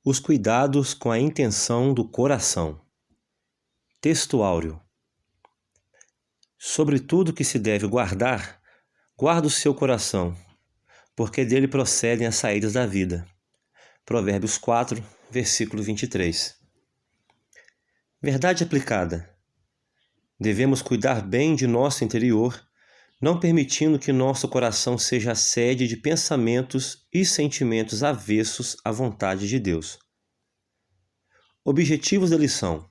Os cuidados com a intenção do coração. Texto áureo. Sobre tudo que se deve guardar, guarda o seu coração, porque dele procedem as saídas da vida. Provérbios 4, versículo 23. Verdade aplicada. Devemos cuidar bem de nosso interior, não permitindo que nosso coração seja a sede de pensamentos e sentimentos avessos à vontade de Deus. Objetivos da lição: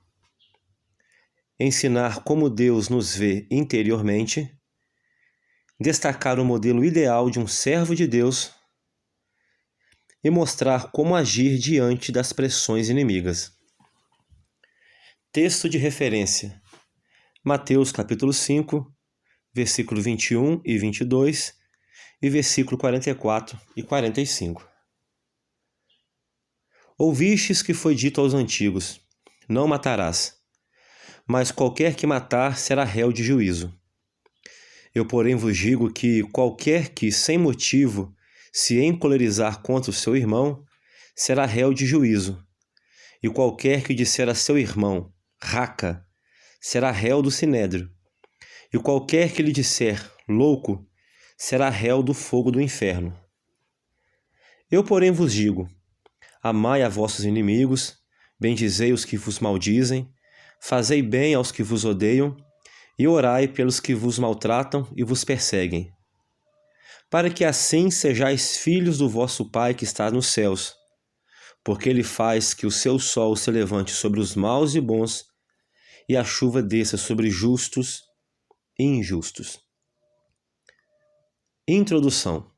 ensinar como Deus nos vê interiormente, destacar o modelo ideal de um servo de Deus e mostrar como agir diante das pressões inimigas. Texto de referência: Mateus capítulo 5, versículo 21 e 22 e versículo 44 e 45. Ouvistes que foi dito aos antigos: não matarás, mas qualquer que matar será réu de juízo. Eu, porém, vos digo que qualquer que, sem motivo, se encolerizar contra o seu irmão, será réu de juízo. E qualquer que disser a seu irmão, raca, será réu do sinédrio. E qualquer que lhe disser, louco, será réu do fogo do inferno. Eu, porém, vos digo: amai a vossos inimigos, bendizei os que vos maldizem, fazei bem aos que vos odeiam, e orai pelos que vos maltratam e vos perseguem, para que assim sejais filhos do vosso Pai que está nos céus, porque Ele faz que o seu sol se levante sobre os maus e bons, e a chuva desça sobre justos e injustos. Introdução.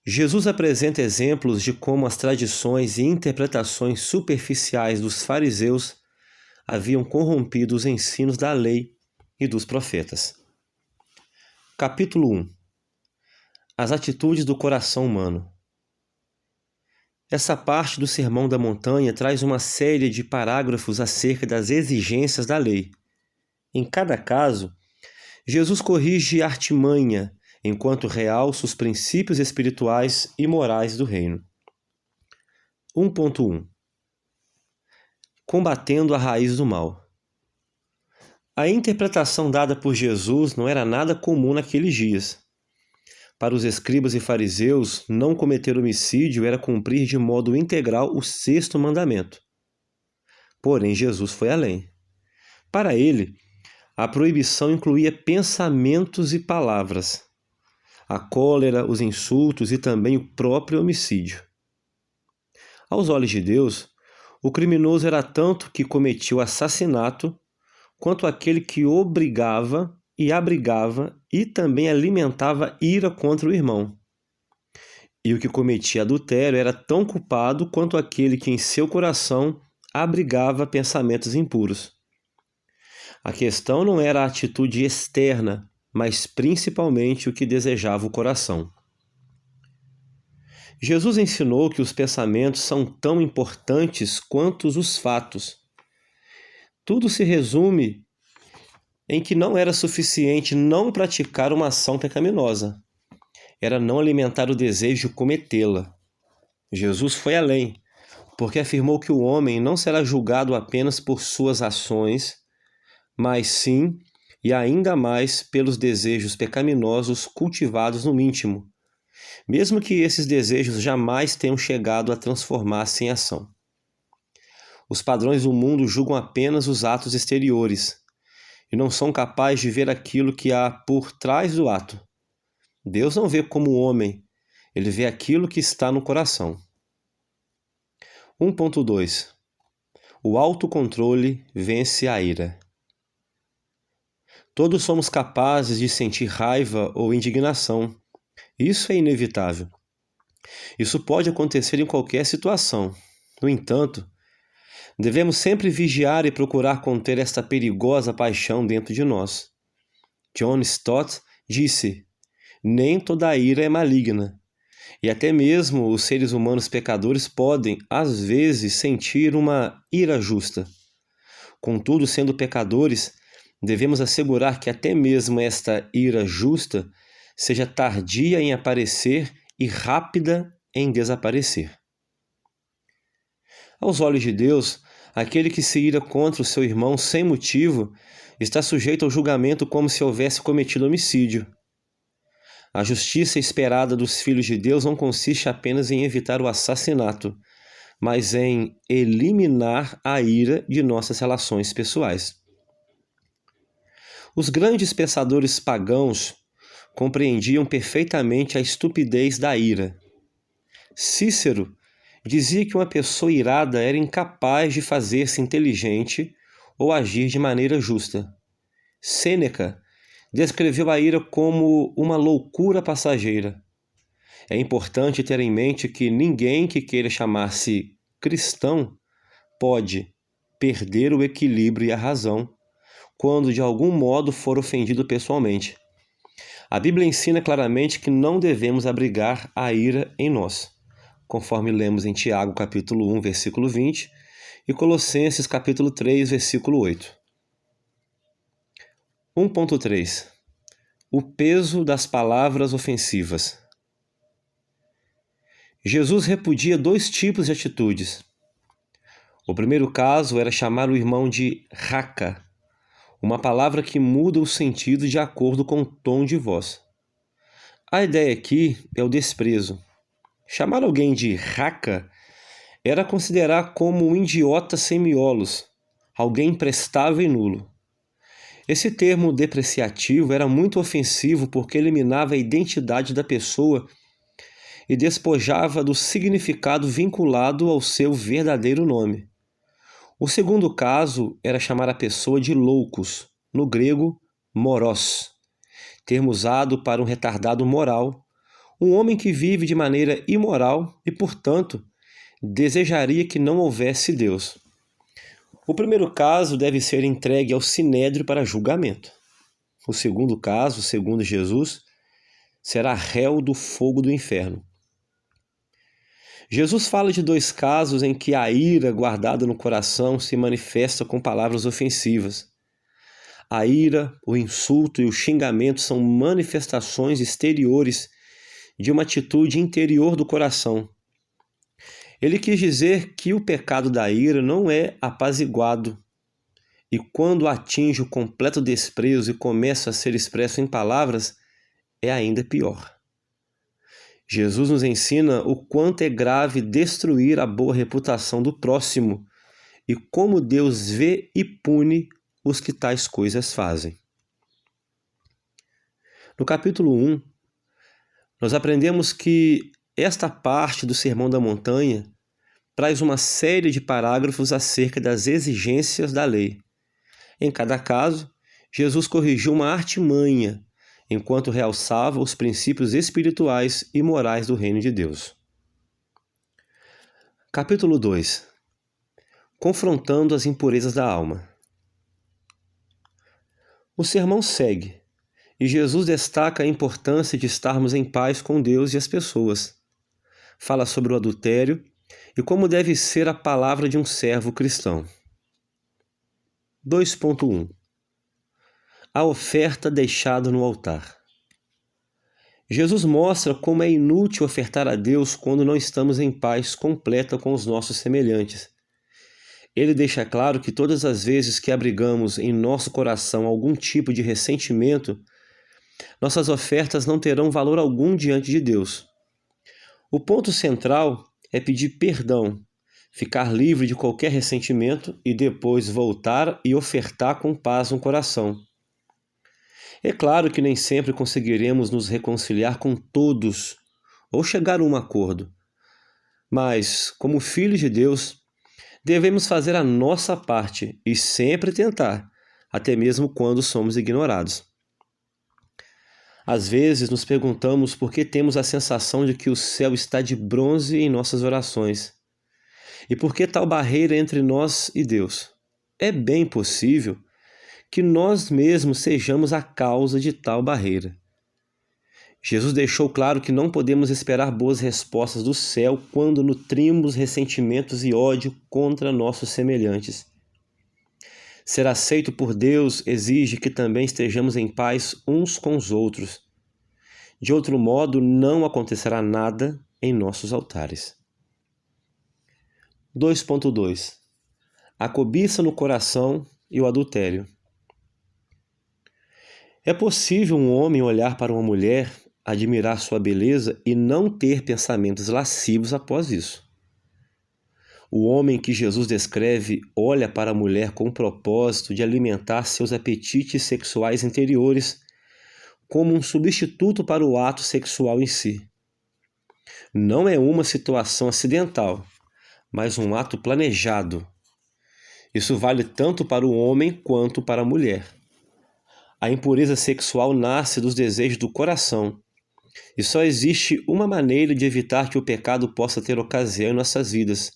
Jesus apresenta exemplos de como as tradições e interpretações superficiais dos fariseus haviam corrompido os ensinos da lei e dos profetas. Capítulo 1. As atitudes do coração humano. Essa parte do Sermão da Montanha traz uma série de parágrafos acerca das exigências da lei. Em cada caso, Jesus corrige a artimanha, enquanto realça os princípios espirituais e morais do reino. 1.1. Combatendo a raiz do mal. A interpretação dada por Jesus não era nada comum naqueles dias. Para os escribas e fariseus, não cometer homicídio era cumprir de modo integral o sexto mandamento. Porém, Jesus foi além. Para ele, a proibição incluía pensamentos e palavras, a cólera, os insultos e também o próprio homicídio. Aos olhos de Deus, o criminoso era tanto que cometia o assassinato, quanto aquele que obrigava e abrigava e também alimentava ira contra o irmão. E o que cometia adultério era tão culpado quanto aquele que em seu coração abrigava pensamentos impuros. A questão não era a atitude externa, mas principalmente o que desejava o coração. Jesus ensinou que os pensamentos são tão importantes quanto os fatos. Tudo se resume em que não era suficiente não praticar uma ação pecaminosa. Era não alimentar o desejo de cometê-la. Jesus foi além, porque afirmou que o homem não será julgado apenas por suas ações, mas sim, e ainda mais, pelos desejos pecaminosos cultivados no íntimo, mesmo que esses desejos jamais tenham chegado a transformar-se em ação. Os padrões do mundo julgam apenas os atos exteriores, e não são capazes de ver aquilo que há por trás do ato. Deus não vê como o homem, ele vê aquilo que está no coração. 1.2. O autocontrole vence a ira. Todos somos capazes de sentir raiva ou indignação. Isso é inevitável. Isso pode acontecer em qualquer situação. No entanto, devemos sempre vigiar e procurar conter esta perigosa paixão dentro de nós. John Stott disse: nem toda a ira é maligna, e até mesmo os seres humanos pecadores podem, às vezes, sentir uma ira justa. Contudo, sendo pecadores, devemos assegurar que até mesmo esta ira justa seja tardia em aparecer e rápida em desaparecer. Aos olhos de Deus, aquele que se ira contra o seu irmão sem motivo está sujeito ao julgamento como se houvesse cometido homicídio. A justiça esperada dos filhos de Deus não consiste apenas em evitar o assassinato, mas em eliminar a ira de nossas relações pessoais. Os grandes pensadores pagãos compreendiam perfeitamente a estupidez da ira. Cícero dizia que uma pessoa irada era incapaz de fazer-se inteligente ou agir de maneira justa. Sêneca descreveu a ira como uma loucura passageira. É importante ter em mente que ninguém que queira chamar-se cristão pode perder o equilíbrio e a razão quando de algum modo for ofendido pessoalmente. A Bíblia ensina claramente que não devemos abrigar a ira em nós, conforme lemos em Tiago capítulo 1, versículo 20 e Colossenses capítulo 3, versículo 8. 1.3 O peso das palavras ofensivas. Jesus repudia dois tipos de atitudes. O primeiro caso era chamar o irmão de raca, uma palavra que muda o sentido de acordo com o tom de voz. A ideia aqui é o desprezo. Chamar alguém de raca era considerar como um idiota sem miolos, alguém imprestável e nulo. Esse termo depreciativo era muito ofensivo porque eliminava a identidade da pessoa e despojava do significado vinculado ao seu verdadeiro nome. O segundo caso era chamar a pessoa de loucos, no grego moros, termo usado para um retardado moral, um homem que vive de maneira imoral e, portanto, desejaria que não houvesse Deus. O primeiro caso deve ser entregue ao sinédrio para julgamento. O segundo caso, segundo Jesus, será réu do fogo do inferno. Jesus fala de dois casos em que a ira guardada no coração se manifesta com palavras ofensivas. A ira, o insulto e o xingamento são manifestações exteriores de uma atitude interior do coração. Ele quis dizer que o pecado da ira não é apaziguado e, quando atinge o completo desprezo e começa a ser expresso em palavras, é ainda pior. Jesus nos ensina o quanto é grave destruir a boa reputação do próximo e como Deus vê e pune os que tais coisas fazem. No capítulo 1, nós aprendemos que esta parte do Sermão da Montanha traz uma série de parágrafos acerca das exigências da lei. Em cada caso, Jesus corrigiu uma artimanha, enquanto realçava os princípios espirituais e morais do reino de Deus. Capítulo 2 Confrontando as impurezas da alma. O sermão segue, e Jesus destaca a importância de estarmos em paz com Deus e as pessoas. Fala sobre o adultério e como deve ser a palavra de um servo cristão. 2.1 A oferta deixada no altar. Jesus mostra como é inútil ofertar a Deus quando não estamos em paz completa com os nossos semelhantes. Ele deixa claro que todas as vezes que abrigamos em nosso coração algum tipo de ressentimento, nossas ofertas não terão valor algum diante de Deus. O ponto central é pedir perdão, ficar livre de qualquer ressentimento e depois voltar e ofertar com paz no coração. É claro que nem sempre conseguiremos nos reconciliar com todos ou chegar a um acordo, mas, como filhos de Deus, devemos fazer a nossa parte e sempre tentar, até mesmo quando somos ignorados. Às vezes nos perguntamos por que temos a sensação de que o céu está de bronze em nossas orações. E por que tal barreira entre nós e Deus? É bem possível que nós mesmos sejamos a causa de tal barreira. Jesus deixou claro que não podemos esperar boas respostas do céu quando nutrimos ressentimentos e ódio contra nossos semelhantes. Ser aceito por Deus exige que também estejamos em paz uns com os outros. De outro modo, não acontecerá nada em nossos altares. 2.2 A cobiça no coração e o adultério. É possível um homem olhar para uma mulher, admirar sua beleza e não ter pensamentos lascivos após isso. O homem que Jesus descreve olha para a mulher com o propósito de alimentar seus apetites sexuais interiores, como um substituto para o ato sexual em si. Não é uma situação acidental, mas um ato planejado. Isso vale tanto para o homem quanto para a mulher. A impureza sexual nasce dos desejos do coração, e só existe uma maneira de evitar que o pecado possa ter ocasião em nossas vidas: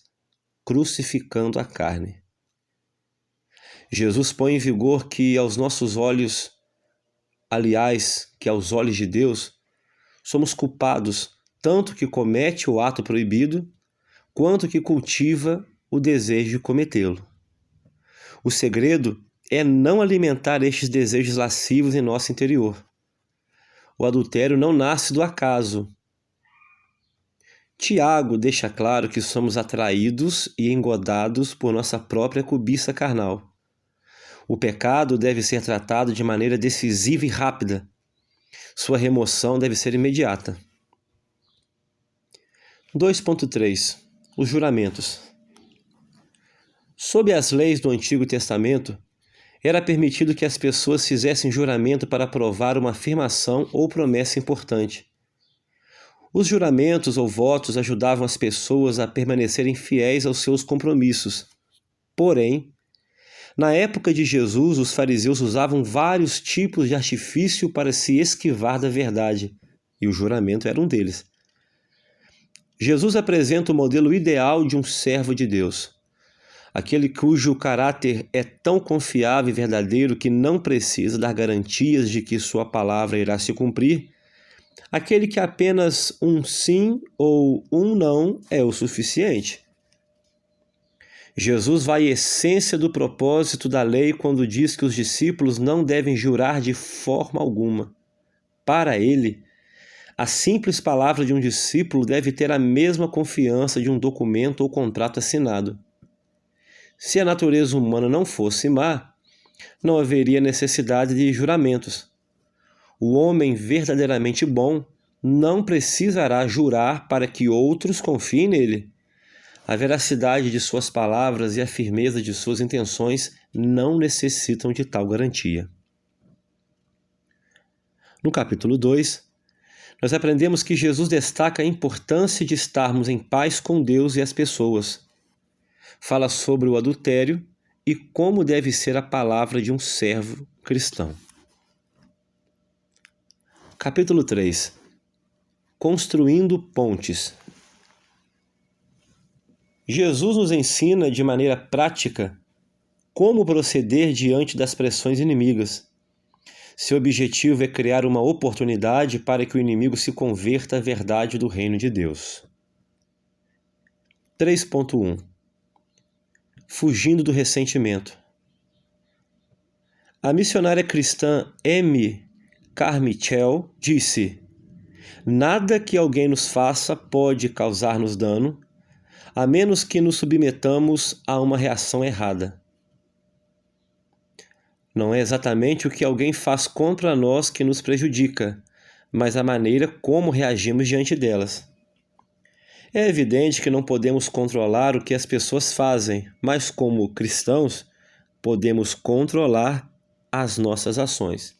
crucificando a carne. Jesus põe em vigor que aos nossos olhos, aliás, que aos olhos de Deus, somos culpados tanto que comete o ato proibido, quanto que cultiva o desejo de cometê-lo. O segredo é não alimentar estes desejos lascivos em nosso interior. O adultério não nasce do acaso. Tiago deixa claro que somos atraídos e engodados por nossa própria cobiça carnal. O pecado deve ser tratado de maneira decisiva e rápida. Sua remoção deve ser imediata. 2.3 Os juramentos. Sob as leis do Antigo Testamento, era permitido que as pessoas fizessem juramento para provar uma afirmação ou promessa importante. Os juramentos ou votos ajudavam as pessoas a permanecerem fiéis aos seus compromissos. Porém, na época de Jesus, os fariseus usavam vários tipos de artifício para se esquivar da verdade, e o juramento era um deles. Jesus apresenta o modelo ideal de um servo de Deus. Aquele cujo caráter é tão confiável e verdadeiro que não precisa dar garantias de que sua palavra irá se cumprir. Aquele que apenas um sim ou um não é o suficiente. Jesus vai à essência do propósito da lei quando diz que os discípulos não devem jurar de forma alguma. Para ele, a simples palavra de um discípulo deve ter a mesma confiança de um documento ou contrato assinado. Se a natureza humana não fosse má, não haveria necessidade de juramentos. O homem verdadeiramente bom não precisará jurar para que outros confiem nele. A veracidade de suas palavras e a firmeza de suas intenções não necessitam de tal garantia. No capítulo 2, nós aprendemos que Jesus destaca a importância de estarmos em paz com Deus e as pessoas. Fala sobre o adultério e como deve ser a palavra de um servo cristão. Capítulo 3 Construindo pontes. Jesus nos ensina de maneira prática como proceder diante das pressões inimigas. Seu objetivo é criar uma oportunidade para que o inimigo se converta à verdade do reino de Deus. 3.1 Fugindo do ressentimento. A missionária cristã M. Carmichael disse: "Nada que alguém nos faça pode causar-nos dano, a menos que nos submetamos a uma reação errada. Não é exatamente o que alguém faz contra nós que nos prejudica, mas a maneira como reagimos diante delas. É evidente que não podemos controlar o que as pessoas fazem, mas como cristãos, podemos controlar as nossas ações.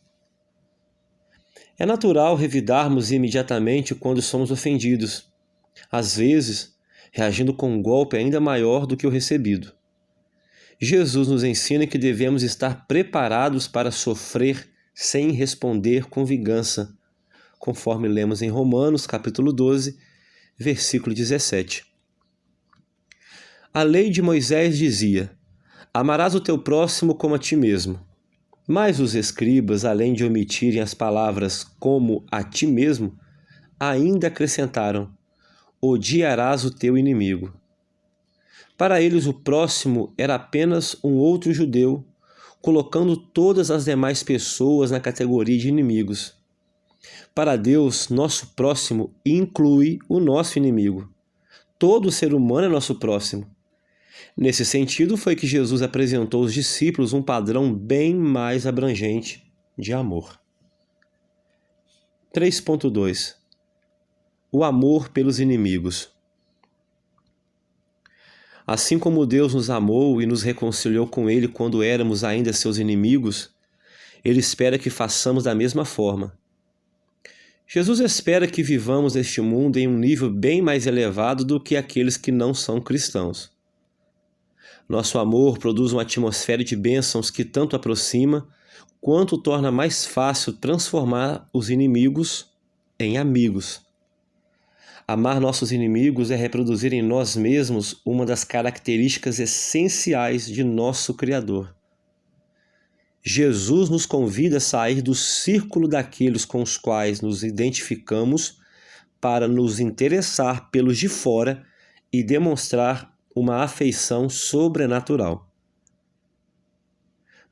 É natural revidarmos imediatamente quando somos ofendidos, às vezes reagindo com um golpe ainda maior do que o recebido. Jesus nos ensina que devemos estar preparados para sofrer sem responder com vingança, conforme lemos em Romanos, capítulo 12, versículo 17. A lei de Moisés dizia: "Amarás o teu próximo como a ti mesmo." Mas os escribas, além de omitirem as palavras "como a ti mesmo", ainda acrescentaram: "Odiarás o teu inimigo." Para eles, o próximo era apenas um outro judeu, colocando todas as demais pessoas na categoria de inimigos. Para Deus, nosso próximo inclui o nosso inimigo. Todo ser humano é nosso próximo. Nesse sentido, foi que Jesus apresentou aos discípulos um padrão bem mais abrangente de amor. 3.2 O amor pelos inimigos. Assim como Deus nos amou e nos reconciliou com Ele quando éramos ainda seus inimigos, Ele espera que façamos da mesma forma. Jesus espera que vivamos este mundo em um nível bem mais elevado do que aqueles que não são cristãos. Nosso amor produz uma atmosfera de bênçãos que tanto aproxima, quanto torna mais fácil transformar os inimigos em amigos. Amar nossos inimigos é reproduzir em nós mesmos uma das características essenciais de nosso Criador. Jesus nos convida a sair do círculo daqueles com os quais nos identificamos para nos interessar pelos de fora e demonstrar uma afeição sobrenatural.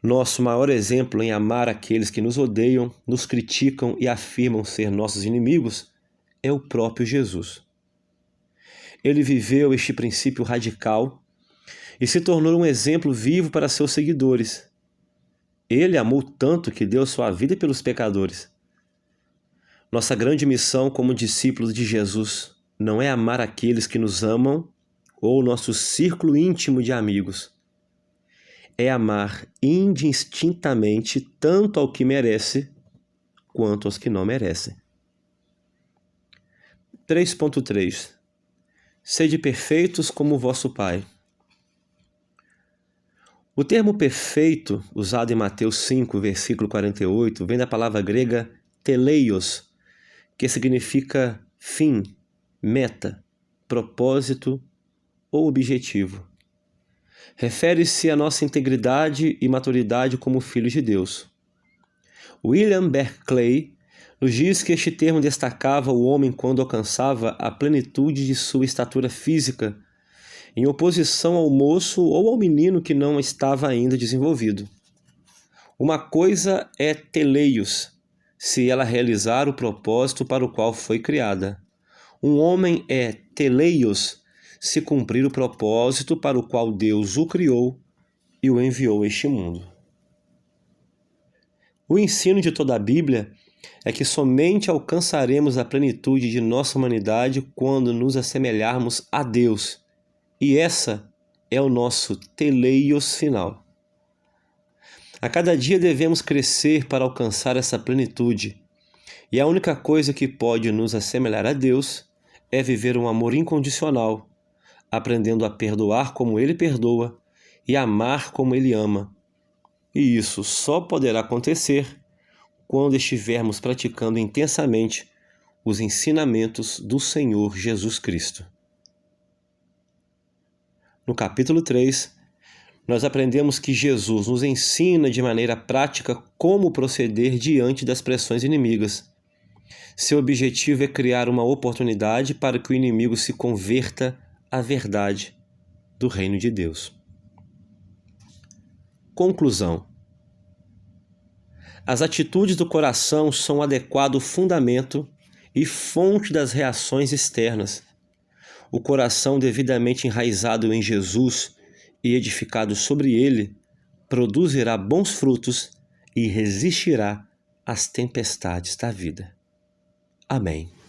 Nosso maior exemplo em amar aqueles que nos odeiam, nos criticam e afirmam ser nossos inimigos é o próprio Jesus. Ele viveu este princípio radical e se tornou um exemplo vivo para seus seguidores. Ele amou tanto que deu sua vida pelos pecadores. Nossa grande missão como discípulos de Jesus não é amar aqueles que nos amam ou nosso círculo íntimo de amigos. É amar indistintamente tanto ao que merece quanto aos que não merecem. 3.3 Sede perfeitos como vosso Pai. O termo perfeito, usado em Mateus 5, versículo 48, vem da palavra grega teleios, que significa fim, meta, propósito ou objetivo. Refere-se à nossa integridade e maturidade como filhos de Deus. William Barclay nos diz que este termo destacava o homem quando alcançava a plenitude de sua estatura física, em oposição ao moço ou ao menino que não estava ainda desenvolvido. Uma coisa é teleios, se ela realizar o propósito para o qual foi criada. Um homem é teleios, se cumprir o propósito para o qual Deus o criou e o enviou a este mundo. O ensino de toda a Bíblia é que somente alcançaremos a plenitude de nossa humanidade quando nos assemelharmos a Deus, e essa é o nosso teleios final. A cada dia devemos crescer para alcançar essa plenitude, e a única coisa que pode nos assemelhar a Deus é viver um amor incondicional, aprendendo a perdoar como Ele perdoa e amar como Ele ama. E isso só poderá acontecer quando estivermos praticando intensamente os ensinamentos do Senhor Jesus Cristo. No capítulo 3, nós aprendemos que Jesus nos ensina de maneira prática como proceder diante das pressões inimigas. Seu objetivo é criar uma oportunidade para que o inimigo se converta à verdade do reino de Deus. Conclusão. As atitudes do coração são o adequado fundamento e fonte das reações externas. O coração devidamente enraizado em Jesus e edificado sobre ele, produzirá bons frutos e resistirá às tempestades da vida. Amém.